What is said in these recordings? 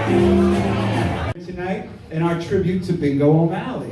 Tonight, in our tribute to Bingo O'Malley.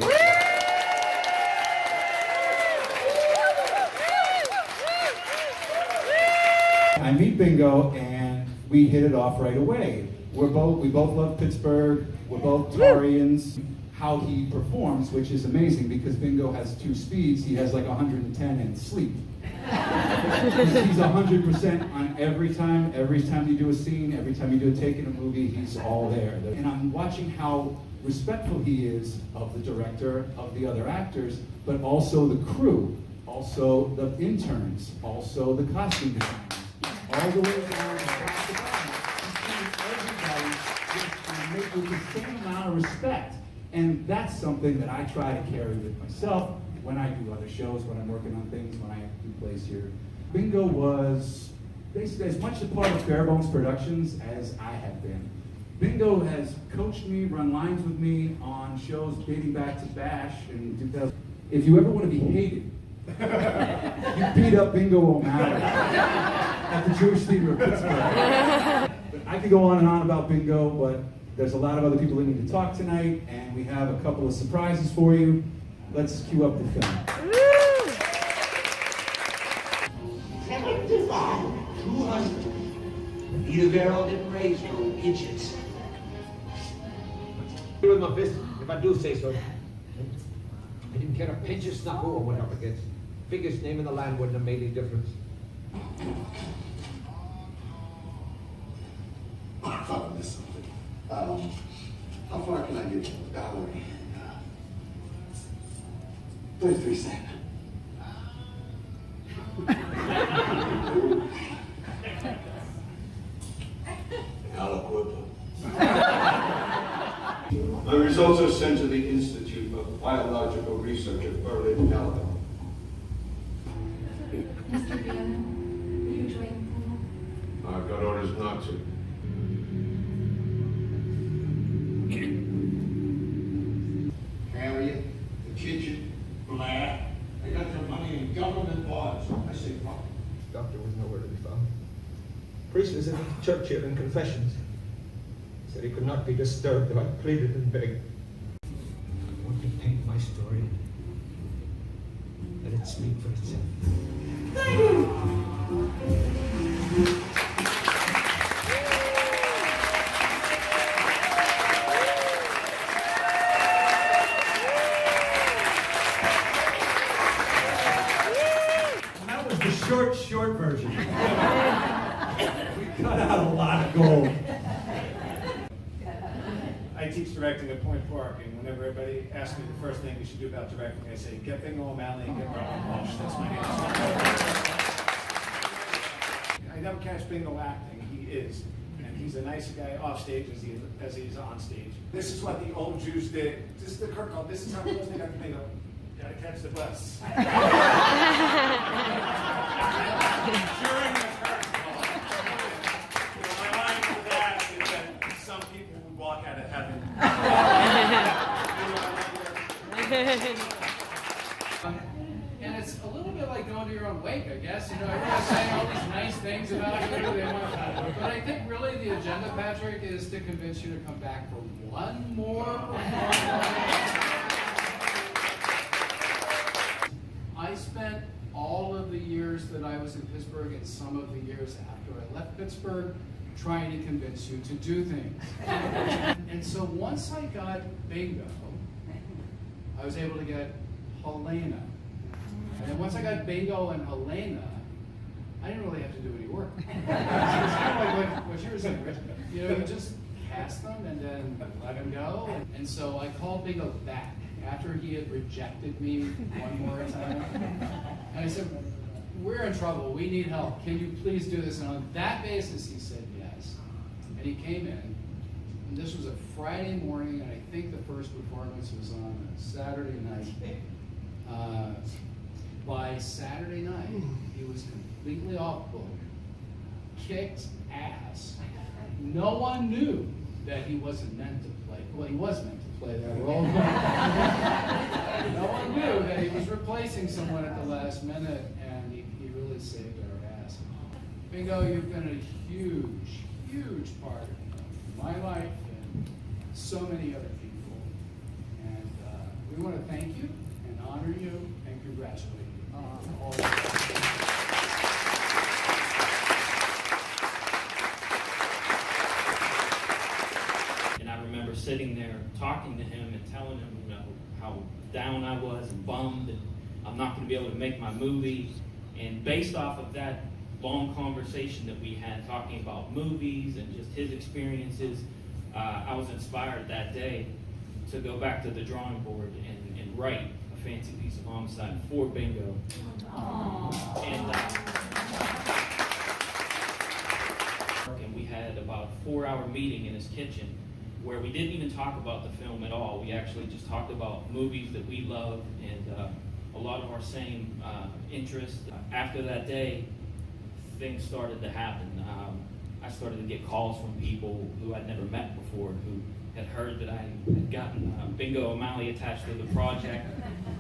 I meet Bingo and we hit it off right away. We both love Pittsburgh. We're both Tarians. How he performs, which is amazing because Bingo has 2 speeds. He has like 110 in sleep. He's 100% on every time you do a scene, every time you do a take in a movie, he's all there. And I'm watching how respectful he is of the director, of the other actors, but also the crew, also the interns, also the costume designers, all the way down across the bottom. He's treating everybody with the same amount of respect. And that's something that I try to carry with myself when I do other shows, when I'm working on things, when I do plays here. Bingo was basically as much a part of Barebones Productions as I have been. Bingo has coached me, run lines with me on shows dating back to Bash in 2000. If you ever want to be hated, you beat up Bingo O'Malley at the Jewish Theater of Pittsburgh. But I could go on and on about Bingo, but there's a lot of other people that need to talk tonight, and we have a couple of surprises for you. Let's cue up the film. 75, 200. Either Vero didn't raise no inches. With my fist, if I do say so. I didn't care a pinch of snuff who I went up against. Biggest name in the land wouldn't have made any difference. I thought I missed something. How far can I get to the dollar and 33 cents? The results are sent to the Institute of Biological Research at Berlin, Alabama. Mr. Bannon, will you join the I've got orders not to. Harriet, the kitchen, Blair. I got your money in government bonds. I say, fuck. Doctor was nowhere to be found. Priest was in the church here in confessions. Said he could not be disturbed, though I pleaded and begged. I want to paint my story. Let it speak for itself. That was the short version. We cut out a lot of gold. I teach directing at Point Park, and whenever everybody asks me the first thing we should do about directing, I say, get Bingo O'Malley and get Robin Walsh. That's my answer. I never catch Bingo acting. He is. And he's a nice guy off stage as he is on stage. This is what the old Jews did. This is the Kirk call. This is how close they got to Bingo. Gotta catch the bus. During the Kirk call. My line for that is that some people would walk out of heaven. And it's a little bit like going to your own wake, I guess. You know, everyone's saying all these nice things about you. But I think really the agenda, Patrick, is to convince you to come back for one more performance. I spent all of the years that I was in Pittsburgh and some of the years after I left Pittsburgh trying to convince you to do things. And so once I got Bingo, I was able to get Helena. And then once I got Bingo and Helena, I didn't really have to do any work. It's kind of like what you were saying, Rich. You know, you just cast them and then let them go. And so I called Bingo back after he had rejected me one more time. And I said, we're in trouble, we need help. Can you please do this? And on that basis, he said yes. And he came in, and this was a Friday morning, and I think the first performance was on a Saturday night. By Saturday night, he was completely off book, kicked ass. No one knew that he wasn't meant to play. Well, he was meant to play that role. No one knew that he was replacing someone at the last minute, and he really saved our ass. Bingo, you've been a huge, huge part of my life and so many other people. And we want to thank you and honor you and congratulate you. All of you. And I remember sitting there talking to him and telling him, you know, how down I was and bummed and I'm not going to be able to make my movie. And based off of that long conversation that we had talking about movies and just his experiences, I was inspired that day to go back to the drawing board and write a fancy piece of homicide for Bingo. And we had about a 4-hour meeting in his kitchen where we didn't even talk about the film at all. We actually just talked about movies that we love and a lot of our same interests. After that day, things started to happen. I started to get calls from people who I'd never met before, who had heard that I had gotten Bingo O'Malley attached to the project,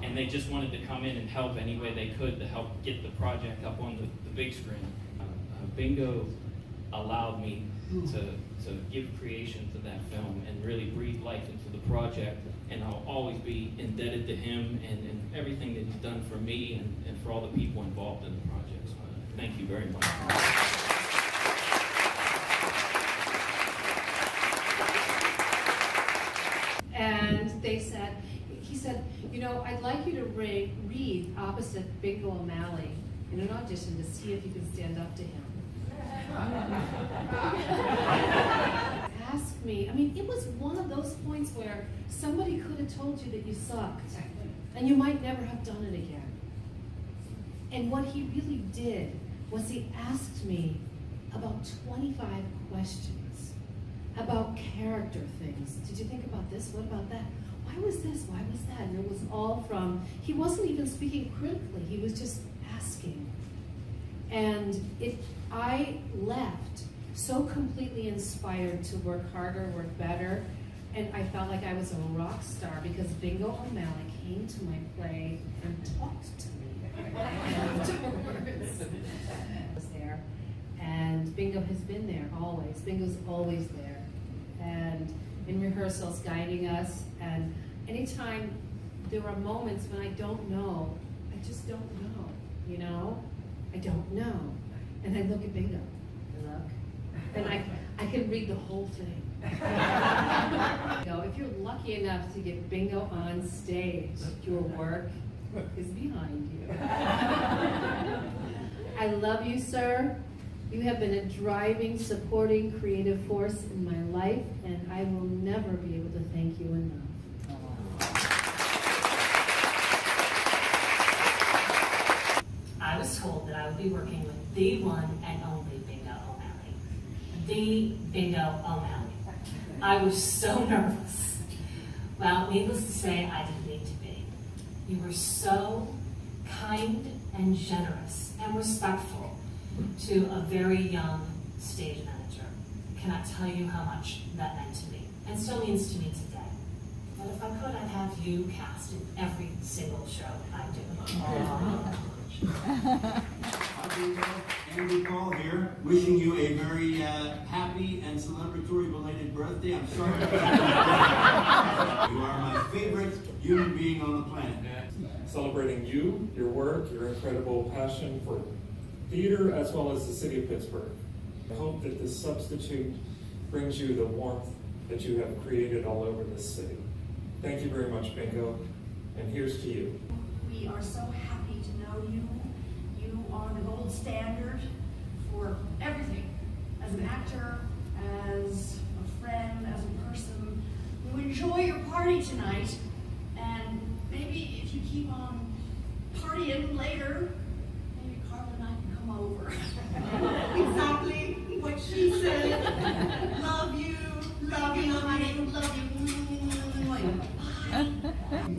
and they just wanted to come in and help any way they could to help get the project up on the big screen. Bingo allowed me to give creation to that film and really breathe life into the project, and I'll always be indebted to him and everything that he's done for me and for all the people involved in the project. So thank you very much. And he said, you know, I'd like you to read opposite Bingo O'Malley in an audition to see if you can stand up to him. Ask me, I mean, it was one of those points where somebody could have told you that you sucked, and you might never have done it again. And what he really did was he asked me about 25 questions about character things. Did you think about this? What about that? Why was this? Why was that? And it was all from, he wasn't even speaking critically, he was just asking. And I left so completely inspired to work harder, work better, and I felt like I was a rock star because Bingo O'Malley came to my play and talked to me afterwards. I was there, and Bingo has been there always. Bingo's always there, and in rehearsals guiding us, and anytime there are moments when I don't know, I just don't know, you know? I don't know. And I look at Bingo, I look, and I can read the whole thing. If you're lucky enough to get Bingo on stage, your work is behind you. I love you, sir. You have been a driving, supporting, creative force in my life, and I will never be able to thank you enough. I was told that I would be working with the one and only Bingo O'Malley. The Bingo O'Malley. I was so nervous. Well, needless to say, I didn't need to be. You were so kind and generous and respectful to a very young stage manager. I cannot tell you how much that meant to me, and still means to me today. But if I could, I'd have you cast in every single show I do. Andy Paul here, wishing you a very happy and celebratory belated birthday. I'm sorry. You are my favorite human being on the planet. Celebrating you, your work, your incredible passion for theater, as well as the city of Pittsburgh. I hope that this substitute brings you the warmth that you have created all over this city. Thank you very much, Bingo, and here's to you. We are so happy to know you. You are the gold standard for everything. As an actor, as a friend, as a person. We enjoy your party tonight, and maybe if you keep on partying later, maybe Carla and I can come over. Exactly what she said. Love you, honey, love you.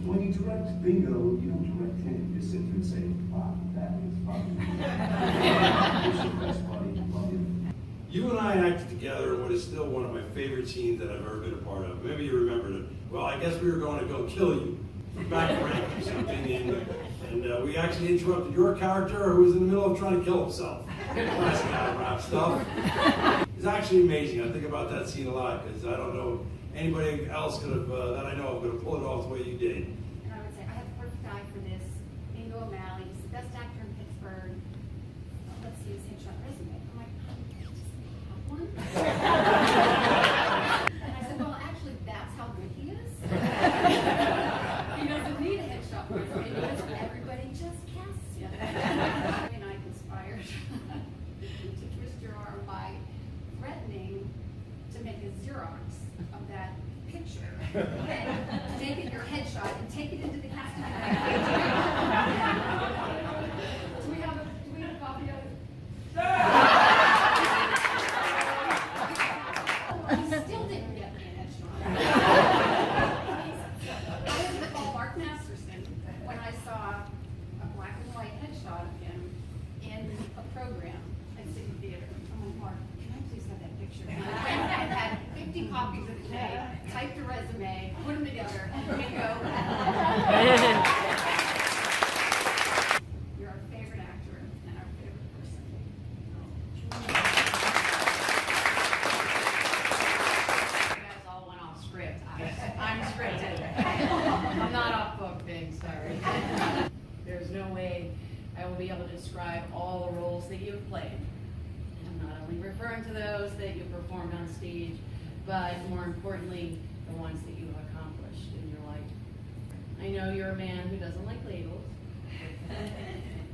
When you direct Bingo, you don't direct him. You sit there and say, wow, that is fun. It's the best buddy. Love you. You and I acted together in what is still one of my favorite scenes that I've ever been a part of. Maybe you remember it. Well, I guess we were going to go kill you from back rank or something, and we actually interrupted your character who was in the middle of trying to kill himself. Classic out of rap stuff. Is actually amazing. I think about that scene a lot because I don't know anybody else could have, that I know of, could have pulled it off the way you did. And I would say, I have the perfect guy for this. Bingo O'Malley, he's the best actor in Pittsburgh. Let's see his headshot resume. I'm like, I just have one. And I said, well, actually, that's how good he is. He doesn't need a headshot resume because everybody just casts him. And I conspired to twist your arm by threatening to make a Xerox of that picture and make it your headshot and take it into the casting director. Do we have a copy of it? He still didn't get me a headshot. I had to call Mark Masterson when I saw a black and white headshot of him in a program at City Theater. I'm like, Mark, can I please have that picture? And I had 50 copies of the day, typed a resume, put them together, bingo. You're our favorite actor and our favorite person. You guys all went off script. I'm scripted. I'm not off book, big, sorry. There's no way I will be able to describe all the roles that you've played. I'm not only referring to those that you performed on stage, but more importantly, the ones that you have accomplished in your life. I know you're a man who doesn't like labels.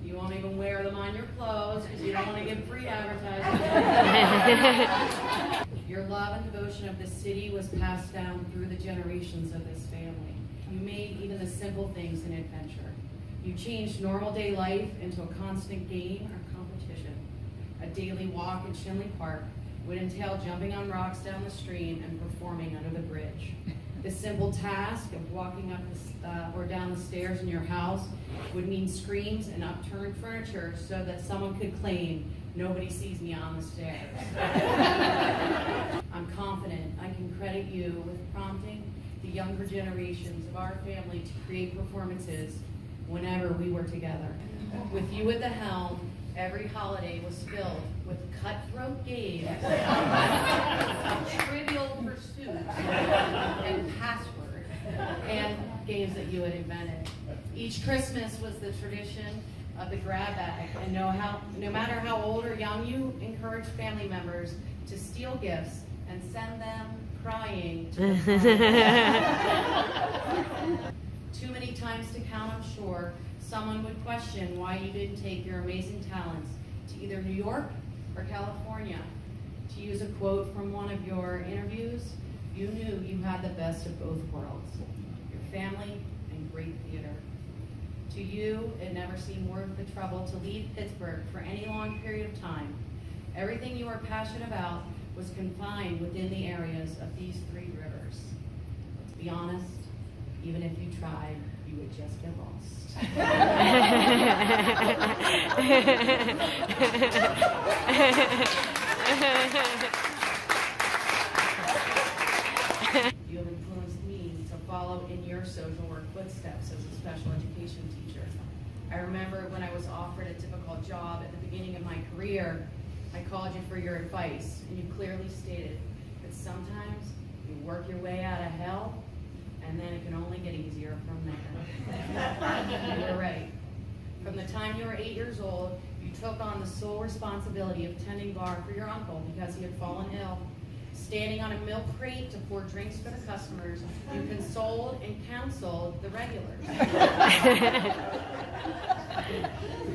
You won't even wear them on your clothes because you don't want to give free advertising. Your love and devotion of this city was passed down through the generations of this family. You made even the simple things an adventure. You changed normal day life into a constant game or competition. A daily walk in Shinley Park would entail jumping on rocks down the stream and performing under the bridge. The simple task of walking up or down the stairs in your house would mean screams and upturned furniture so that someone could claim, nobody sees me on the stairs. I'm confident I can credit you with prompting the younger generations of our family to create performances whenever we were together. With you at the helm, every holiday was filled with cutthroat games, trivial pursuits, and password, and games that you had invented. Each Christmas was the tradition of the grab bag, and no matter how old or young, you encouraged family members to steal gifts and send them crying to the Too many times to count, I'm sure, someone would question why you didn't take your amazing talents to either New York or California. To use a quote from one of your interviews, you knew you had the best of both worlds, your family and great theater. To you, it never seemed worth the trouble to leave Pittsburgh for any long period of time. Everything you were passionate about was confined within the areas of these three rivers. But to be honest, even if you tried, you would just get lost. You have influenced me to follow in your social work footsteps as a special education teacher. I remember when I was offered a difficult job at the beginning of my career, I called you for your advice, and you clearly stated that sometimes you work your way out of hell, and then it can only get easier from there. You were right. From the time you were 8 years old, you took on the sole responsibility of tending bar for your uncle because he had fallen ill. Standing on a milk crate to pour drinks for the customers, you consoled and counseled the regulars.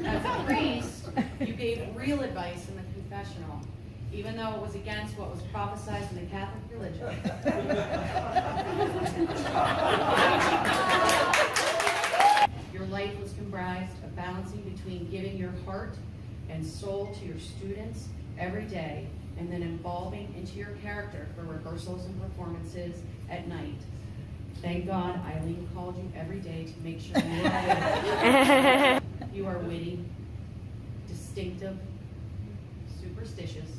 As a priest, you gave real advice in the confessional, even though it was against what was prophesied in the Catholic religion. Your life was comprised of balancing between giving your heart and soul to your students every day, and then evolving into your character for rehearsals and performances at night. Thank God Eileen called you every day to make sure you were awake. You are witty, distinctive, superstitious,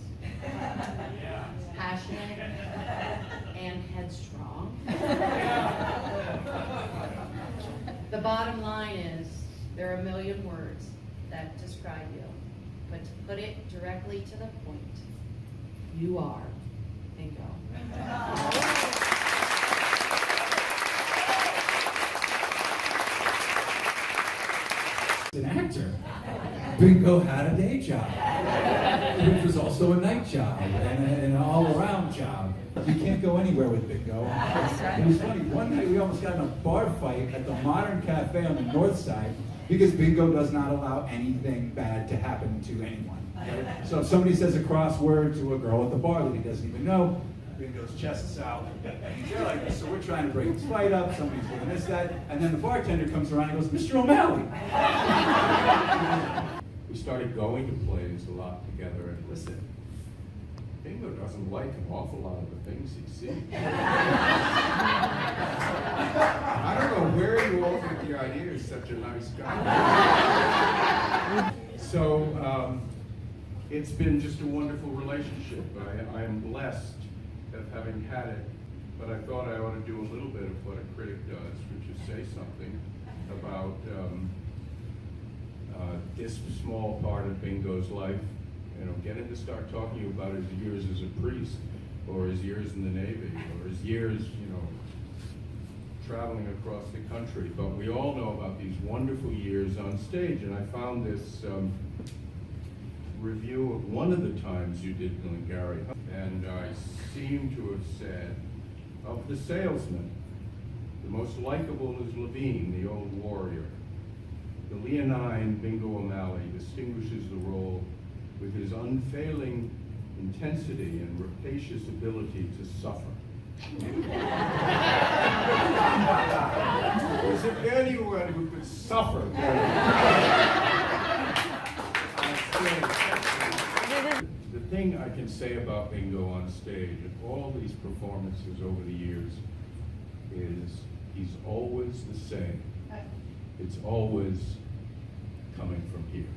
passionate, and headstrong. The bottom line is, there are a million words that describe you, but to put it directly to the point, You are. Bingo. An actor. Bingo had a day job, which was also a night job and an all-around job. You can't go anywhere with Bingo. It was funny. One night we almost got in a bar fight at the Modern Cafe on the north side because Bingo does not allow anything bad to happen to anyone. Right? So if somebody says a crossword to a girl at the bar that he doesn't even know, Bingo's chest's out, and he's there like this. So we're trying to break this fight up. Somebody's doing this, that, and then the bartender comes around and goes, "Mr. O'Malley." We started going to plays a lot together, and listen, Bingo doesn't like an awful lot of the things he sees. I don't know where you all get the idea he's such a nice guy. So, it's been just a wonderful relationship. I am blessed of having had it, but I thought I ought to do a little bit of what a critic does, which is say something about this small part of Bingo's life. You know, get him to start talking about his years as a priest, or his years in the Navy, or his years, you know, traveling across the country. But we all know about these wonderful years on stage, and I found this review of one of the times you did Glengarry, and I seem to have said, of the salesman, the most likable is Levine, the old warrior. The leonine Bingo O'Malley distinguishes the role with his unfailing intensity and rapacious ability to suffer. Is there anyone who could suffer? The thing I can say about Bingo on stage and all these performances over the years is he's always the same. It's always coming from here.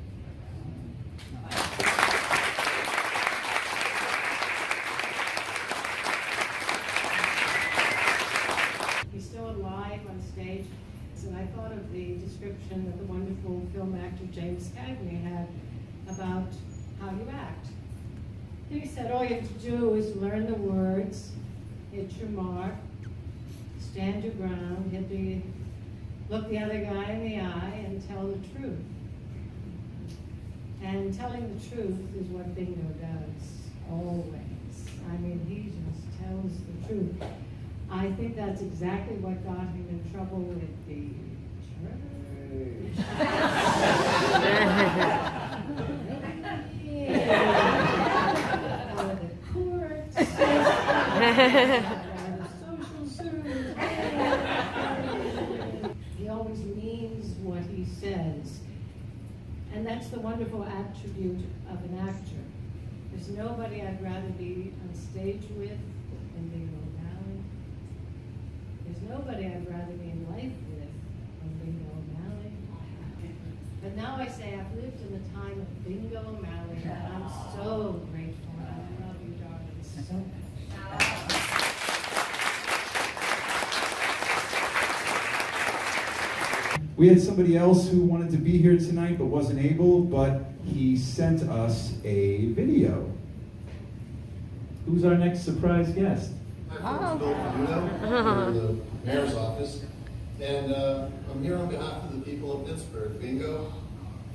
He's still alive on stage, and I thought of the description that the wonderful film actor James Cagney had about how you act. He said all you have to do is learn the words, hit your mark, stand your ground, look the other guy in the eye, and tell the truth. And telling the truth is what Bingo does, always. I mean, he just tells the truth. I think that's exactly what got him in trouble with the church. Or the courts. Or the social service. He always means what he says. And that's the wonderful attribute of an actor. There's nobody I'd rather be on stage with than Bingo O'Malley. There's nobody I'd rather be in life with than Bingo O'Malley. But now I say I've lived in the time of Bingo O'Malley, and I'm so grateful. I love you, darling, so much. We had somebody else who wanted to be here tonight but wasn't able, but he sent us a video. Who's our next surprise guest? I'm Bill Paduno, from the mayor's office, and I'm here on behalf of the people of Pittsburgh. Bingo,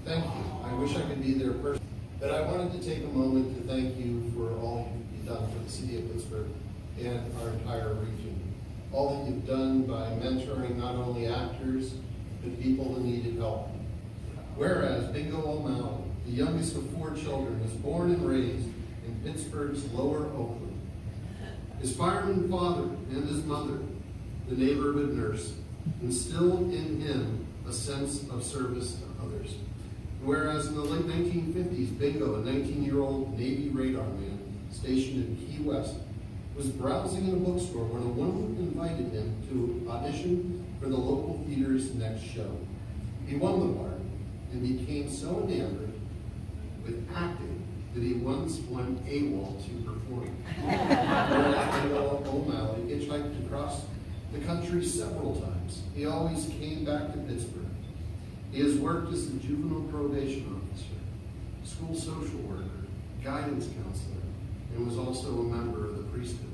thank you. I wish I could be there personally, but I wanted to take a moment to thank you for all you've done for the city of Pittsburgh and our entire region. All that you've done by mentoring not only actors, but people who needed help. Whereas Bingo O'Malley, the youngest of 4 children, was born and raised in Pittsburgh's Lower Oakland. His fireman father and his mother, the neighborhood nurse, instilled in him a sense of service to others. Whereas in the late 1950s, Bingo, a 19-year-old Navy radar man stationed in Key West, was browsing in a bookstore when a woman invited him to audition for the local theater's next show. He won the part and became so enamored with acting that he once went AWOL to perform. Whereas Bingo O'Malley hitchhiked across the country several times. He always came back to Pittsburgh. He has worked as a juvenile probation officer, school social worker, guidance counselor, and was also a member of the priesthood.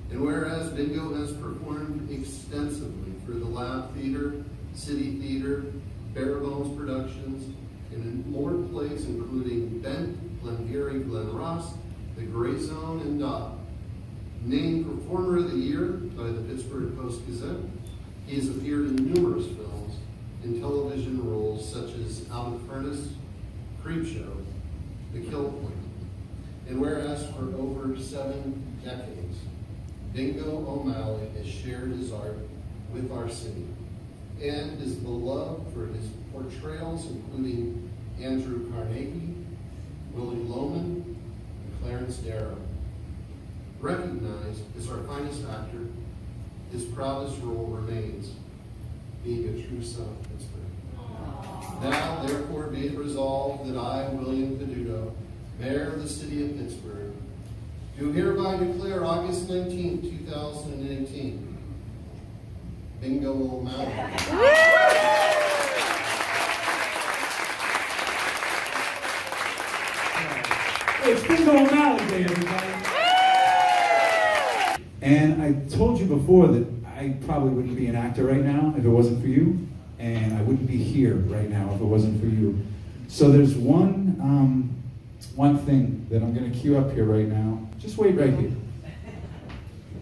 And whereas Bingo has performed extensively for the Lab Theater, City Theater, Barebones Productions, and in more plays including Bent, Glengarry, Glen Ross, The Gray Zone, and Dot. Named Performer of the Year by the Pittsburgh Post-Gazette, he has appeared in numerous films and television roles such as Out of Furnace, Creepshow, The Kill Point. And whereas for over 7 decades, Bingo O'Malley has shared his art with our city and is beloved for his portrayals including Andrew Carnegie, Willie Loman, and Clarence Darrow. Recognized as our finest actor, his proudest role remains being a true son of Pittsburgh. Now, therefore, be it resolved that I, William Peduto, Mayor of the City of Pittsburgh, do hereby declare August 19, 2018, Bingo O'Malley. It's Bingo O'Malley Day, everybody. And I told you before that I probably wouldn't be an actor right now if it wasn't for you, and I wouldn't be here right now if it wasn't for you. So there's one thing that I'm going to cue up here right now. Just wait right here.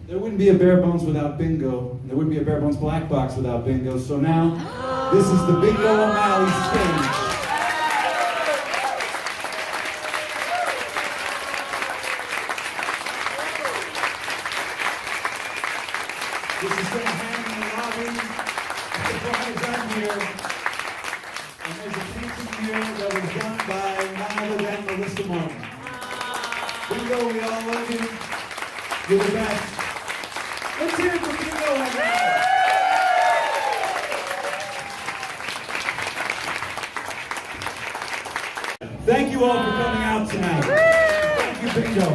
There wouldn't be a Barebones without Bingo. There wouldn't be a Barebones Black Box without Bingo. So now, this is the Bingo O'Malley stage. This is going to hang in the lobby. It's done here. And there's a painting here that was done by none other than Melissa Martin. Bingo, we all love you. You're the best. Let's hear it for Bingo O'Malley. Thank you all for coming out tonight. Thank you, Bingo.